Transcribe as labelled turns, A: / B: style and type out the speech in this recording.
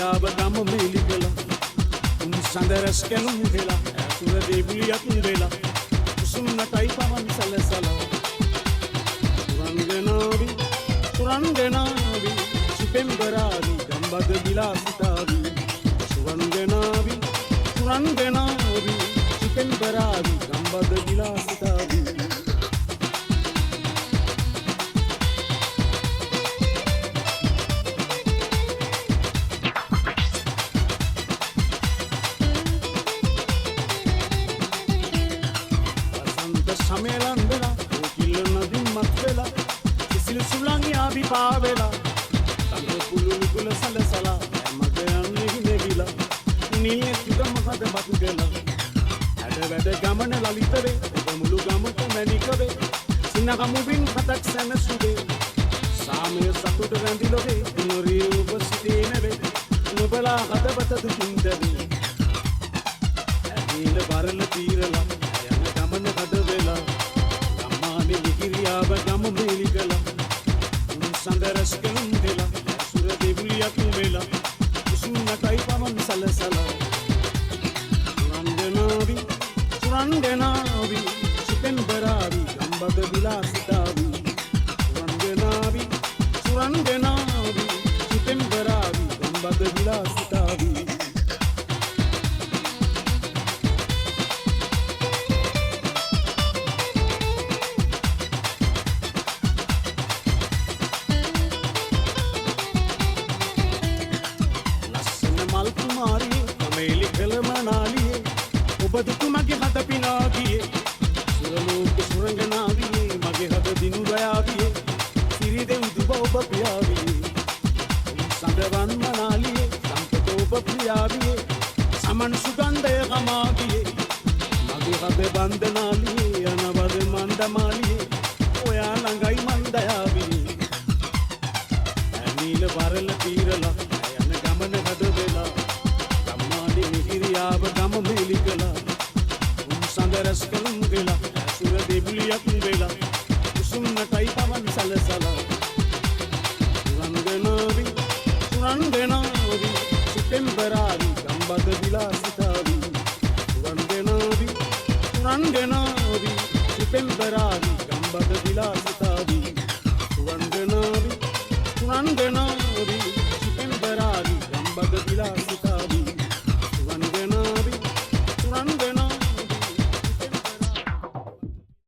A: මිහිරියාව ගම මෙලි කළා උන් සඳරස් කැලුම් වෙලා ඇතුර දෙවිලියක් වෙලා කුසුම් නටයි පවන් සලසලා සුරංගනාවි සුපෙම්බරාවි ගම්බද විලාසිතාවි සුරංගනාවි සුපෙම්බරාවි ගම්බද විලාසිතාවි සමයලන් වෙලා ඕකිල්ල නදින් මත් වෙලා කිසිල් සුළං යාවි පාවෙලා තංග පුළු කුල සලසලා මග යන්නේ හිනෙවිලා නිලිය තුගම හද බතු ගලා හැඩ වැඩ ගමන ලලිතවේ ඔබ මුළු ගමට මැණිකවේ සිනගමුවින් හතක් සැනසුවේ සාමය සතුට රැඳිලොවේ නුරී ඔබ සිටේ නැවේ නුබලා හදවත දුකින් දැවේ ඇවිල වරල තීරලා යන ගමන හද වෙලා ගම්මානේ මිහිරියාව ගම මෙලි කළා උන් සඳරස් කැලුම් වෙලා සුර දෙවිලියක් වෙලා කුසුම් නටයි පවන් සලසලා සුරංගනාවි සුපෙම්බරාවි ගම්බද විලාසිතාවි සුරංගනාවි සුපෙම්බරාවි ගම්බද විලාසිතාවි මල් කුමාරියේ කමේලි කලමනාලියේ ඔබ දුක මගේ හද පිනාගියේ සුරලෝක සුරංගනාවියේ මගේ හද දිනු රයාවියේ සිරි දෙව් දුබ ඔබ පියාවියේ සඳවන් මනාලියේ සම්පත ඔබ පියාවියේ සමන් සුගන්ධය ගමාගියේ මගේ හද බන්ධනාලියේ අනවද මන්දමාලියේ ඔයා ළඟයි මන්දයාවියේ ඇනීල වරල තීරලා ගමන හද වෙලා ගම්මානේ මිහිරියාව ගම මෙලි කළා උන් සඳරස් කැලුම් වෙලා ඇසුර දෙවිලියක් වෙලා කුසුම් නටයි පවන් සලසලා සුරංගනාවි සුපෙම්බරාවි ගම්බද විලාසිතාවි සුරංගනාවි සුපෙම්බරාවි ගම්බද විලාසිතාවි සුරංගනාවි